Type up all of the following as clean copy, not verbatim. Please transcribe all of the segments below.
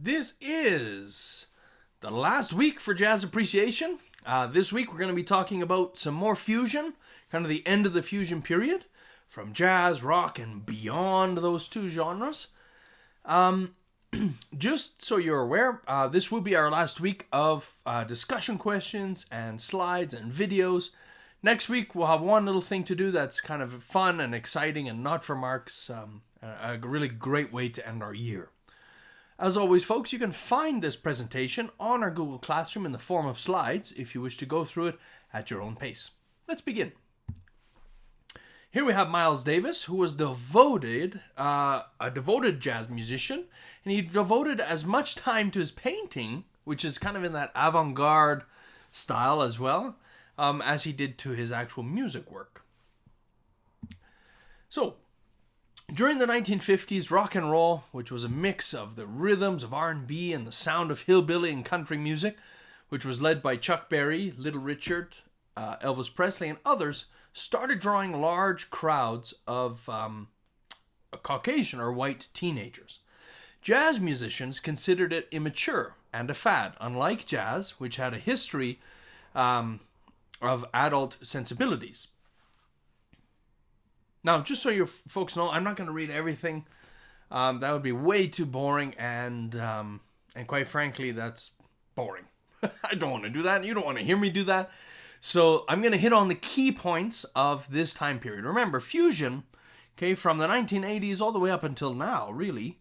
This is the last week for Jazz Appreciation. This week we're going to be talking about some more fusion, kind of the end of the fusion period, from jazz, rock, and beyond those two genres. Just so you're aware, this will be our last week of discussion questions and slides and videos. Next week we'll have one little thing to do that's kind of fun and exciting and not for marks. A really great way to end our year. As always, folks, you can find this presentation on our Google Classroom in the form of slides if you wish to go through it at your own pace. Let's begin. Here we have Miles Davis, who was a devoted jazz musician, and he devoted as much time to his painting, which is kind of in that avant-garde style as well, as he did to his actual music work. So, during the 1950s, rock and roll, which was a mix of the rhythms of R&B and the sound of hillbilly and country music, which was led by Chuck Berry, Little Richard, Elvis Presley, and others, started drawing large crowds of Caucasian or white teenagers. Jazz musicians considered it immature and a fad, unlike jazz, which had a history of adult sensibilities. Now, just so you folks know, I'm not going to read everything. That would be way too boring, and quite frankly, that's boring. I don't want to do that. You don't want to hear me do that. So I'm going to hit on the key points of this time period. Remember, fusion, okay, from the 1980s all the way up until now, really,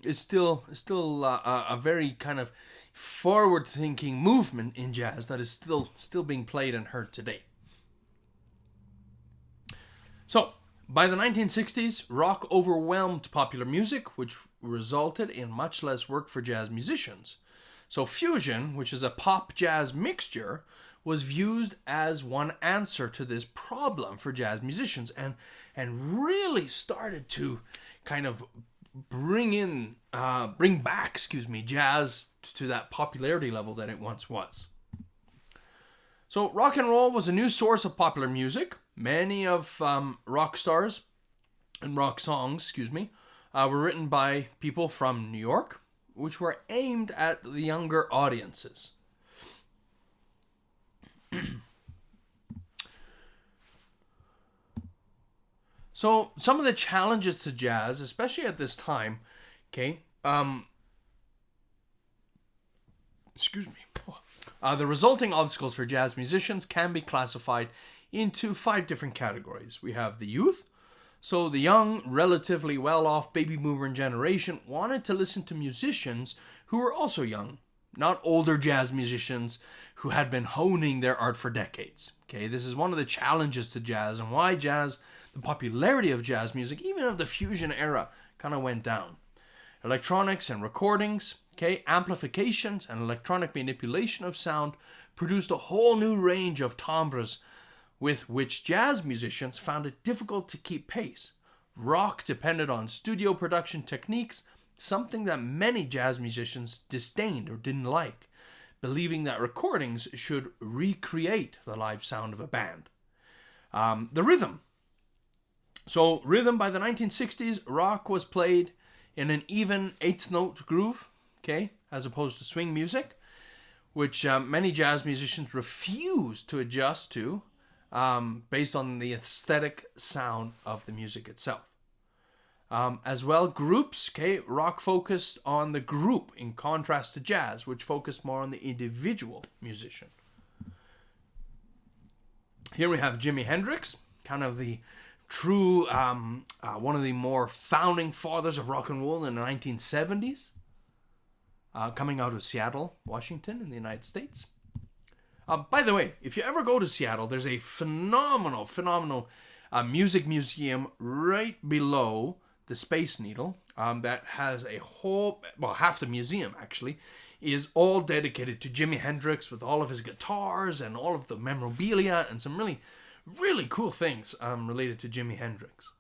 is still a very kind of forward-thinking movement in jazz that is still being played and heard today. So, by the 1960s, rock overwhelmed popular music, which resulted in much less work for jazz musicians. So fusion, which is a pop-jazz mixture, was viewed as one answer to this problem for jazz musicians and really started to kind of bring back jazz to that popularity level that it once was. So rock and roll was a new source of popular music. Many of rock stars and rock songs, were written by people from New York, which were aimed at the younger audiences. So some of the challenges to jazz, especially at this time, the resulting obstacles for jazz musicians can be classified into 5 different categories. We have the youth. So the young, relatively well-off baby boomer generation wanted to listen to musicians who were also young, not older jazz musicians who had been honing their art for decades. Okay, this is one of the challenges to jazz and why jazz, the popularity of jazz music, even of the fusion era, kind of went down. Electronics and recordings, amplifications and electronic manipulation of sound produced a whole new range of timbres with which jazz musicians found it difficult to keep pace. Rock depended on studio production techniques, something that many jazz musicians disdained or didn't like, believing that recordings should recreate the live sound of a band. The rhythm. So rhythm by the 1960s, rock was played in an even 8th-note groove, as opposed to swing music, which many jazz musicians refused to adjust to, based on the aesthetic sound of the music itself. As well, groups, rock focused on the group in contrast to jazz, which focused more on the individual musician. Here we have Jimi Hendrix, kind of the true, one of the more founding fathers of rock and roll in the 1970s, coming out of Seattle, Washington in the United States. By the way, if you ever go to Seattle, there's a phenomenal music museum right below the Space Needle that has a whole, half the museum actually, is all dedicated to Jimi Hendrix with all of his guitars and all of the memorabilia and some really, really cool things related to Jimi Hendrix.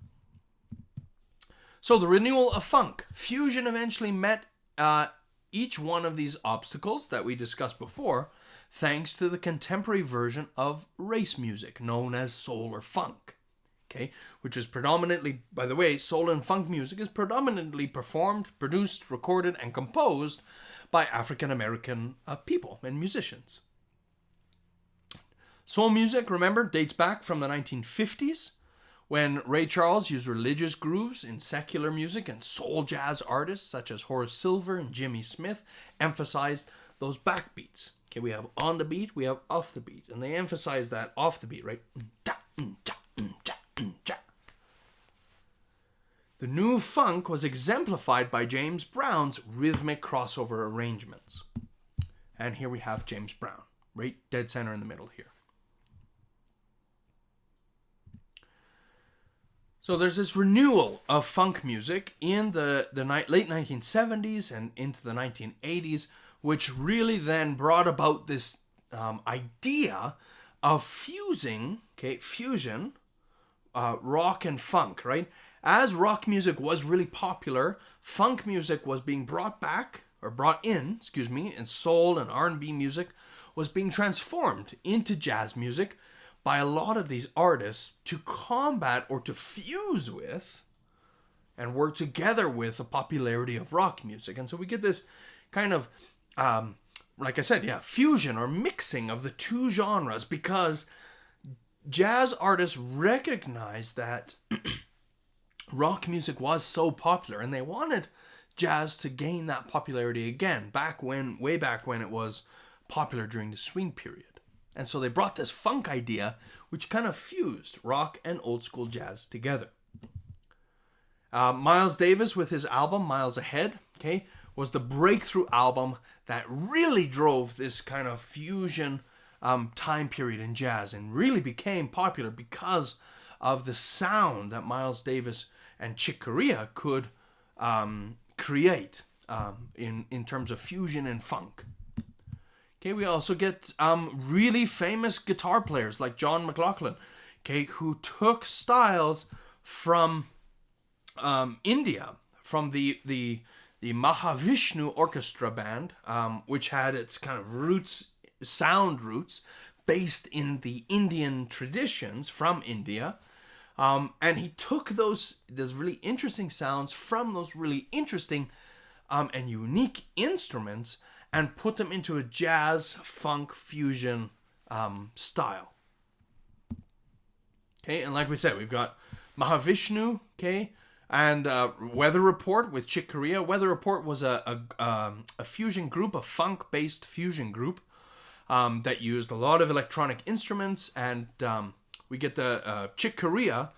So the renewal of funk. Fusion eventually met each one of these obstacles that we discussed before, thanks to the contemporary version of race music known as soul or funk. okay, which is predominantly, by the way, soul and funk music is predominantly performed, produced, recorded, and composed by African American people and musicians. Soul music, remember, dates back from the 1950s, when Ray Charles used religious grooves in secular music, and soul jazz artists such as Horace Silver and Jimmy Smith emphasized those backbeats. Okay, we have on the beat, we have off the beat, and they emphasize that off the beat, right? The new funk was exemplified by James Brown's rhythmic crossover arrangements. And here we have James Brown, right dead center in the middle here. So there's this renewal of funk music in the late 1970s and into the 1980s, which really then brought about this idea of fusion, rock and funk, right? As rock music was really popular, funk music was being brought in, and soul and R&B music was being transformed into jazz music by a lot of these artists to combat or to fuse with and work together with the popularity of rock music. And so we get this kind of, like I said, fusion or mixing of the two genres, because jazz artists recognized that rock music was so popular and they wanted jazz to gain that popularity again, way back when it was popular during the swing period. And so they brought this funk idea, which kind of fused rock and old school jazz together. Miles Davis, with his album Miles Ahead, was the breakthrough album that really drove this kind of fusion time period in jazz and really became popular because of the sound that Miles Davis and Chick Corea could create in terms of fusion and funk. Okay, we also get really famous guitar players like John McLaughlin, who took styles from India, from the Mahavishnu Orchestra Band, which had its kind of sound roots, based in the Indian traditions from India. And he took those really interesting sounds from those really interesting and unique instruments and put them into a jazz funk fusion style. Okay, and like we said, we've got Mahavishnu, and Weather Report with Chick Corea. Weather Report was a fusion group, a funk-based fusion group that used a lot of electronic instruments, and we get the Chick Corea,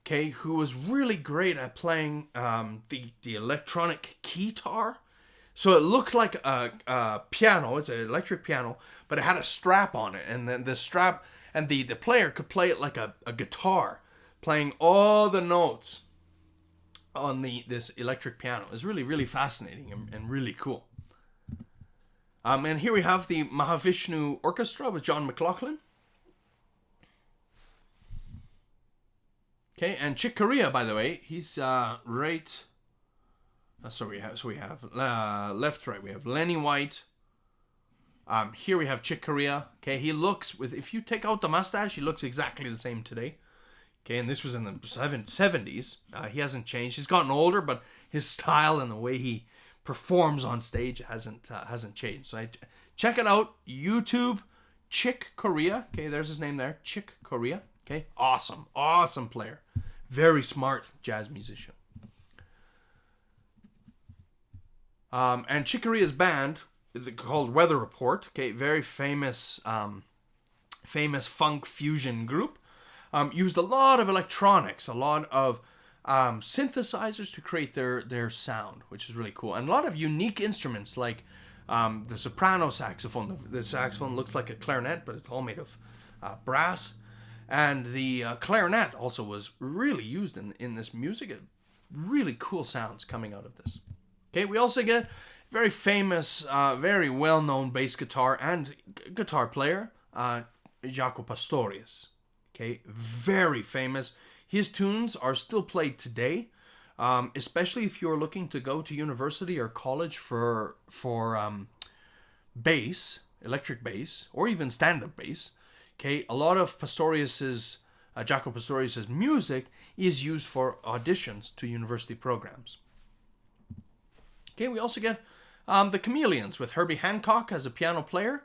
who was really great at playing the electronic keytar. So it looked like a piano. It's an electric piano, but it had a strap on it, and then the strap and the player could play it like a guitar, playing all the notes on this electric piano. It's really, really fascinating and really cool. And here we have the Mahavishnu Orchestra with John McLaughlin. Okay, and Chick Corea, by the way, he's right. So we have left, right. We have Lenny White. Here we have Chick Corea. Okay, he looks if you take out the mustache, he looks exactly the same today. Okay, and this was in the 70s. He hasn't changed. He's gotten older, but his style and the way he performs on stage hasn't changed. So check it out. YouTube, Chick Corea. Okay, there's his name there, Chick Corea. Okay, awesome player, very smart jazz musician. And Chick Corea's band is called Weather Report. Okay, very famous funk fusion group. Used a lot of electronics, a lot of synthesizers to create their sound, which is really cool. And a lot of unique instruments like the soprano saxophone. The saxophone looks like a clarinet, but it's all made of brass. And the clarinet also was really used in this music. Really cool sounds coming out of this. Okay, we also get very famous, very well-known bass guitar and guitar player, Jaco Pastorius. Okay, very famous. His tunes are still played today, especially if you're looking to go to university or college for bass, electric bass, or even stand-up bass. Okay, a lot of Pastorius's Jaco Pastorius' music is used for auditions to university programs. Okay, we also get the Chameleons with Herbie Hancock as a piano player.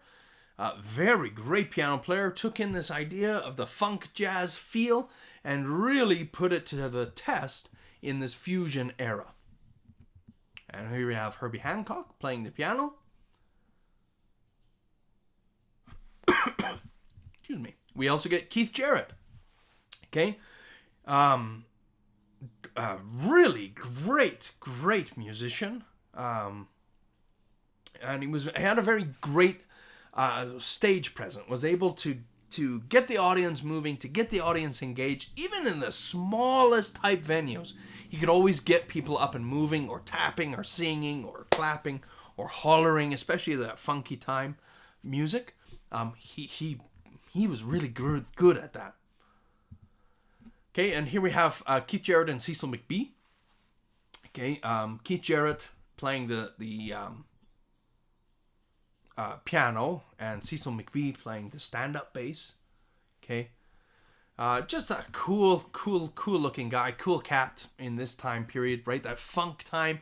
Very great piano player, took in this idea of the funk jazz feel and really put it to the test in this fusion era. And here we have Herbie Hancock playing the piano. Excuse me. We also get Keith Jarrett. Okay. Really great musician. And he had a very great stage presence. Was able to get the audience moving, to get the audience engaged, even in the smallest type venues. He could always get people up and moving, or tapping, or singing, or clapping, or hollering, especially that funky time music. He was really good at that. Okay, and here we have Keith Jarrett and Cecil McBee. Okay, Keith Jarrett playing the piano, and Cecil McBee playing the stand-up bass. Okay, just a cool looking guy, cool cat in this time period, right? That funk time.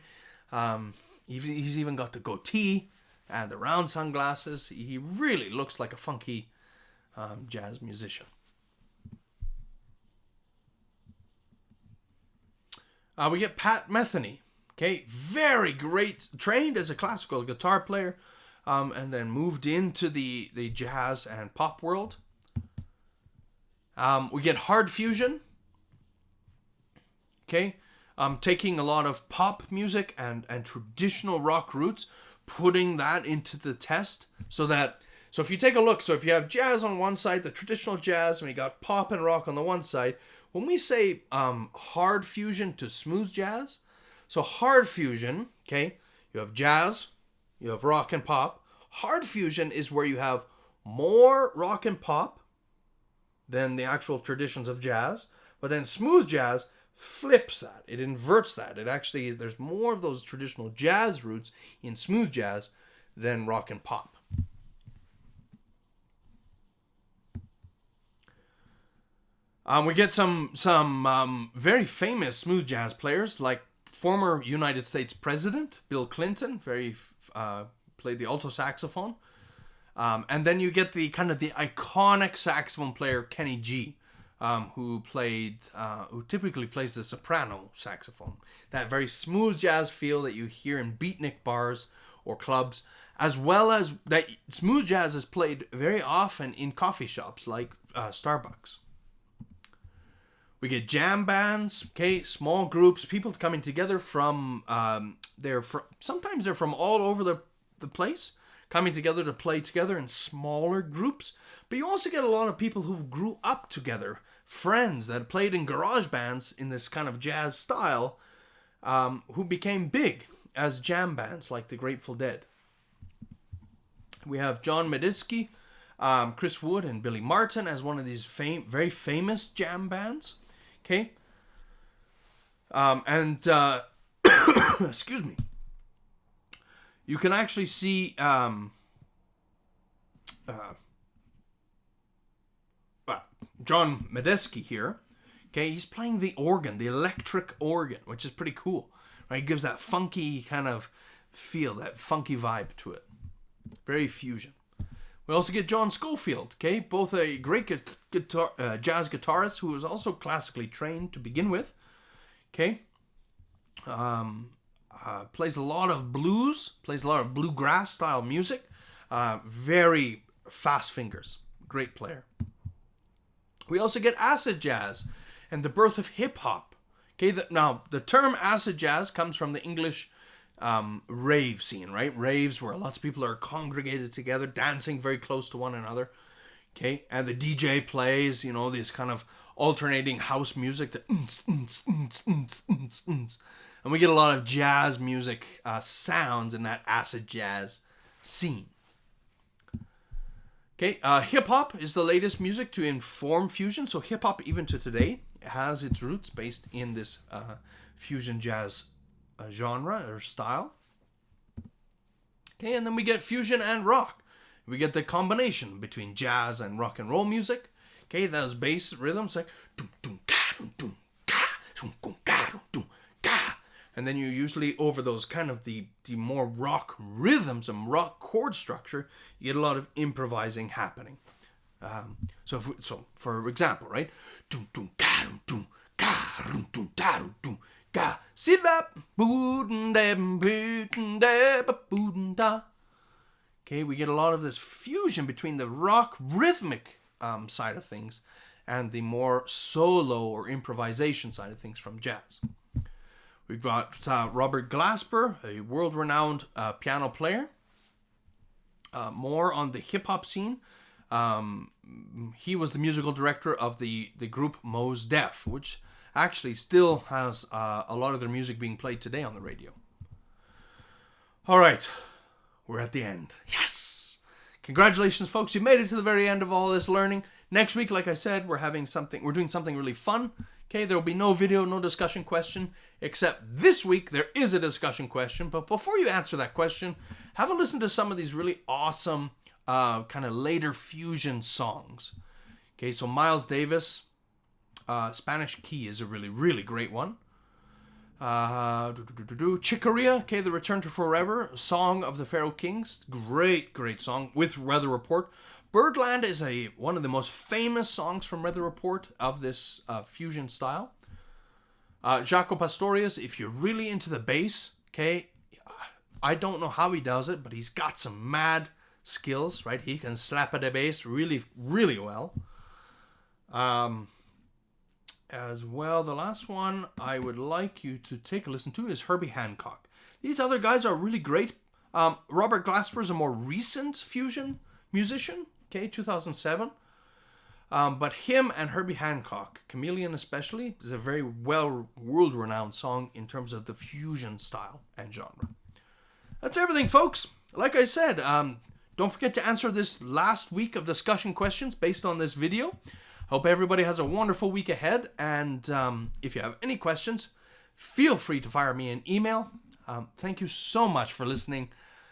He's even got the goatee and the round sunglasses. He really looks like a funky jazz musician. We get Pat Metheny. Okay, very great, trained as a classical guitar player, and then moved into the jazz and pop world. We get Hard Fusion. Okay, taking a lot of pop music and traditional rock roots, putting that into the test, so if you take a look, so if you have jazz on one side, the traditional jazz, and you got pop and rock on the one side, when we say hard fusion to smooth jazz, so hard fusion, okay, you have jazz, you have rock and pop. Hard fusion is where you have more rock and pop than the actual traditions of jazz, but then smooth jazz flips that. It inverts that. It actually, there's more of those traditional jazz roots in smooth jazz than rock and pop. We get some very famous smooth jazz players, like former United States President Bill Clinton, played the alto saxophone, and then you get the iconic saxophone player Kenny G, who typically plays the soprano saxophone. That very smooth jazz feel that you hear in beatnik bars or clubs, as well as that smooth jazz is played very often in coffee shops like Starbucks. We get jam bands, okay, small groups, people coming together from, sometimes they're from all over the place, coming together to play together in smaller groups. But you also get a lot of people who grew up together, friends that played in garage bands in this kind of jazz style, who became big as jam bands like the Grateful Dead. We have John Medeski, Chris Wood, and Billy Martin as one of these very famous jam bands. Okay. Excuse me. You can actually see John Medeski here. Okay, he's playing the organ, the electric organ, which is pretty cool. Right, it gives that funky kind of feel, that funky vibe to it. Very fusion. We also get John Scofield, okay, both a great jazz guitarist who was also classically trained to begin with, okay. Plays a lot of blues, plays a lot of bluegrass style music, very fast fingers, great player. We also get acid jazz and the birth of hip-hop. Okay, now the term acid jazz comes from the English rave scene, right? Raves where lots of people are congregated together, dancing very close to one another. Okay, and the DJ plays, this kind of alternating house music, and we get a lot of jazz music sounds in that acid jazz scene. Okay, hip-hop is the latest music to inform fusion. So hip-hop, even to today, has its roots based in this fusion jazz genre or style. Okay, and then we get fusion and rock. We get the combination between jazz and rock and roll music. Okay, those bass rhythms like dum dum ga dum dum ga dum dum ga dum dum ga, and then you usually over those kind of the more rock rhythms and rock chord structure, you get a lot of improvising happening. So for example, right, dum dum ga dum dum ga dum dum da dum dum ga sibap boodin dem boodin de boodin da. Okay, we get a lot of this fusion between the rock rhythmic side of things and the more solo or improvisation side of things from jazz. We've got Robert Glasper, a world-renowned piano player. More on the hip-hop scene. He was the musical director of the group Mos Def, which actually still has a lot of their music being played today on the radio. All right. We're at the end. Yes! Congratulations, folks. You made it to the very end of all this learning. Next week, like I said, we're doing something really fun. Okay, there will be no video, no discussion question, except this week there is a discussion question. But before you answer that question, have a listen to some of these really awesome kind of later fusion songs. Okay, so Miles Davis, Spanish Key is a really, really great one. Corea, okay, The Return to Forever, Song of the Pharaoh Kings, great song with Weather Report. Birdland is one of the most famous songs from Weather Report of this fusion style. Jaco Pastorius, if you're really into the bass, okay, I don't know how he does it, but he's got some mad skills, right? He can slap at the bass really, really well. As well, the last one I would like you to take a listen to is Herbie Hancock. These other guys are really great. Robert Glasper is a more recent fusion musician, okay, 2007. But him and Herbie Hancock, Chameleon especially, is a very world-renowned song in terms of the fusion style and genre. That's everything, folks. Like I said, don't forget to answer this last week of discussion questions based on this video. Hope everybody has a wonderful week ahead, and if you have any questions, feel free to fire me an email. Thank you so much for listening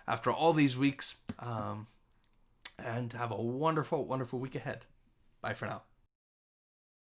after all these weeks, and have a wonderful, wonderful week ahead. Bye for now.